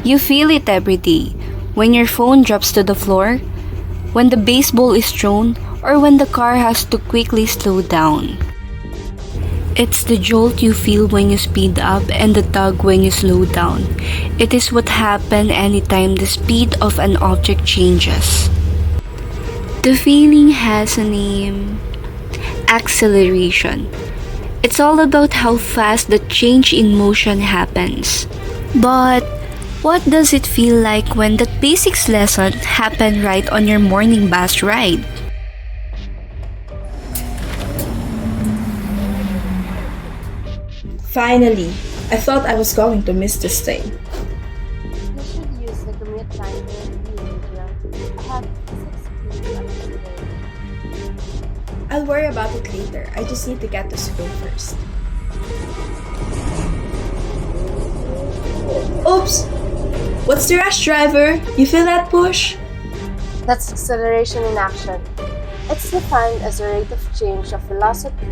You feel it every day. When your phone drops to the floor, when the baseball is thrown, or when the car has to quickly slow down. It's the jolt you feel when you speed up and the tug when you slow down. It is what happens anytime the speed of an object changes. The feeling has a name: acceleration. It's all about how fast the change in motion happens. But what does it feel like when that basics lesson happened right on your morning bus ride? Finally, I thought I was going to miss this thing. You should use the commute time during behavior. I have 6 minutes today. I'll worry about it later. I just need to get to school first. Oops! What's the rush, driver? You feel that push? That's acceleration in action. It's defined as a rate of change of velocity.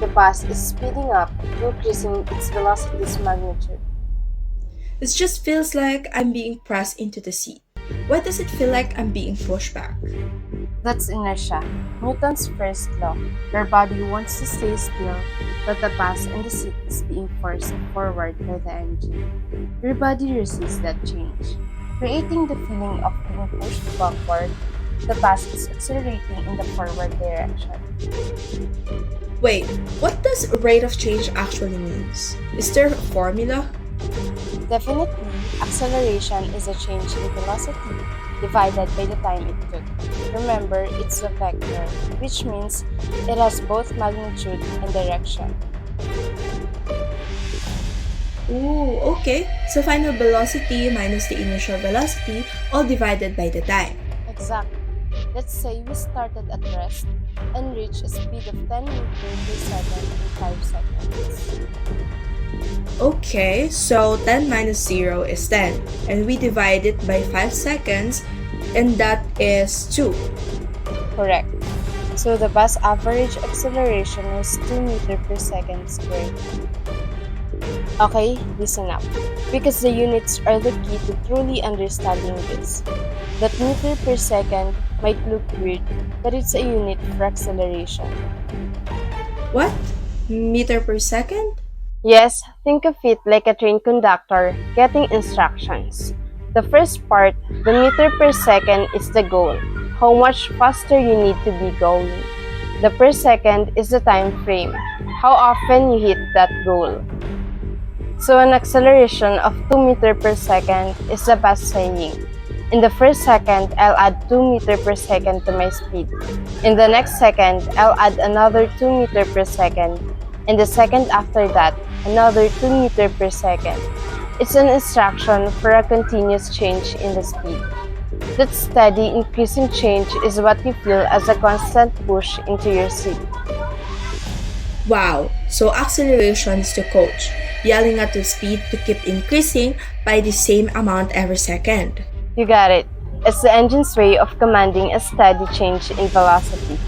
The bus is speeding up, increasing its velocity's magnitude. This just feels like I'm being pressed into the seat. Why does it feel like I'm being pushed back? That's inertia, Newton's first law. Your body wants to stay still, but the bus in the seat is being forced forward by the engine. Your body resists that change, creating the feeling of being pushed backward. The bus is accelerating in the forward direction. Wait, what does rate of change actually means? Is there a formula? Definitely, acceleration is a change in velocity divided by the time it took. Remember, it's a vector, which means it has both magnitude and direction. Ooh, okay. So final velocity minus the initial velocity, all divided by the time. Exactly. Let's say we started at rest and reached a speed of 10 meters per second in 5 seconds. Okay, so 10 minus 0 is 10, and we divide it by 5 seconds, and that is 2. Correct. So the bus average acceleration was 2 meters per second squared. Okay, listen up, because the units are the key to truly understanding this. That meter per second might look weird, but it's a unit for acceleration. What? Meter per second? Yes, think of it like a train conductor getting instructions. The first part, the meter per second, is the goal, how much faster you need to be going. The per second is the time frame, how often you hit that goal. So an acceleration of 2 meters per second is the bus saying, in the first second, I'll add 2 meters per second to my speed. In the next second, I'll add another 2 meters per second. In the second after that, another 2 meters per second. It's an instruction for a continuous change in the speed. That steady increasing change is what you feel as a constant push into your seat. Wow, so acceleration is the coach, yelling at the speed to keep increasing by the same amount every second. You got it. It's the engine's way of commanding a steady change in velocity.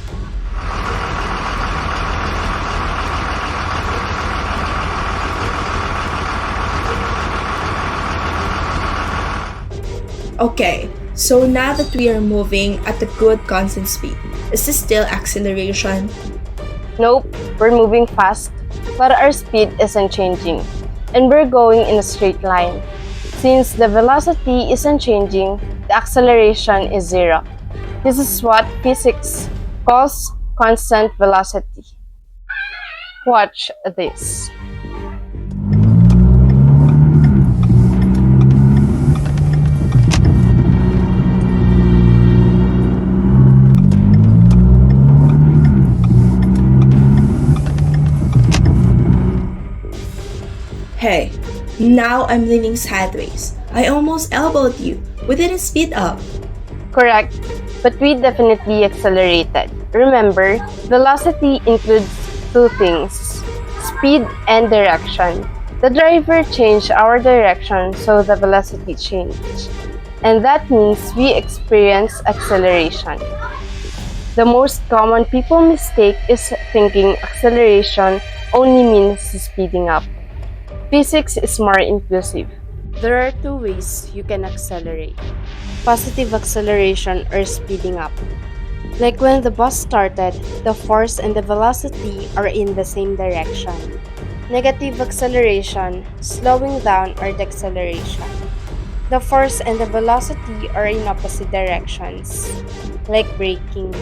Okay, so now that we are moving at a good constant speed, is this still acceleration? Nope, we're moving fast, but our speed isn't changing, and we're going in a straight line. Since the velocity isn't changing, the acceleration is zero. This is what physics calls constant velocity. Watch this. Hey, now I'm leaning sideways. I almost elbowed you. We didn't speed up. Correct, but we definitely accelerated. Remember, velocity includes two things, speed and direction. The driver changed our direction, so the velocity changed. And that means we experience acceleration. The most common people mistake is thinking acceleration only means speeding up. Physics is more inclusive. There are two ways you can accelerate: positive acceleration or speeding up. Like when the bus started, the force and the velocity are in the same direction. Negative acceleration, slowing down or deceleration. The force and the velocity are in opposite directions, like braking.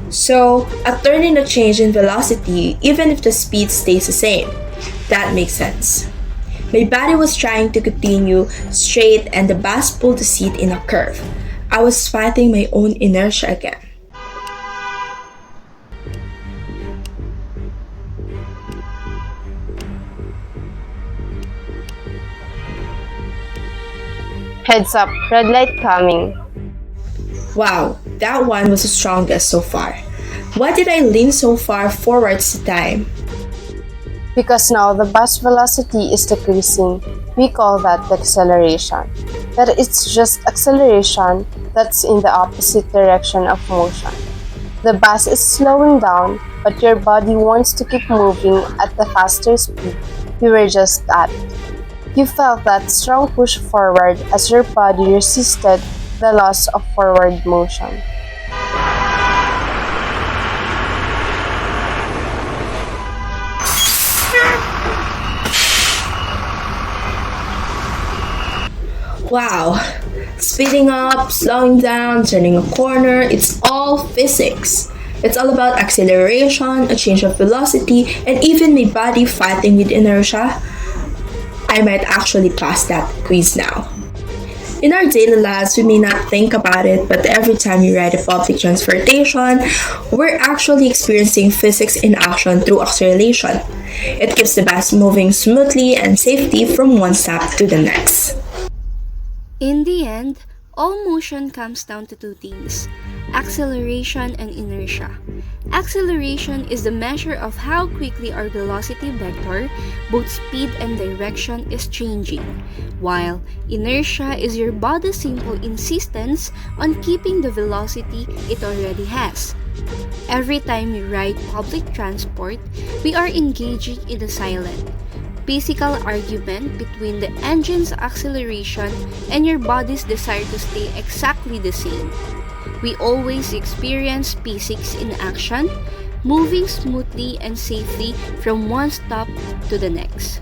So, a turn in a change in velocity even if the speed stays the same. That makes sense. My body was trying to continue straight and the bus pulled the seat in a curve. I was fighting my own inertia again. Heads up, red light coming. Wow, that one was the strongest so far. Why did I lean so far forwards the time? Because now the bus velocity is decreasing, we call that deceleration. But it's just acceleration that's in the opposite direction of motion. The bus is slowing down, but your body wants to keep moving at the faster speed you were just at. You felt that strong push forward as your body resisted the loss of forward motion. Wow, speeding up, slowing down, turning a corner, it's all physics. It's all about acceleration, a change of velocity, and even my body fighting with inertia. I might actually pass that quiz now. In our daily lives, we may not think about it, but every time we ride a public transportation, we're actually experiencing physics in action through acceleration. It keeps the bus moving smoothly and safely from one stop to the next. In the end, all motion comes down to two things: acceleration and inertia. Acceleration is the measure of how quickly our velocity vector, both speed and direction, is changing, while inertia is your body's simple insistence on keeping the velocity it already has. Every time we ride public transport, we are engaging in a silent, physical argument between the engine's acceleration and your body's desire to stay exactly the same. We always experience physics in action, moving smoothly and safely from one stop to the next.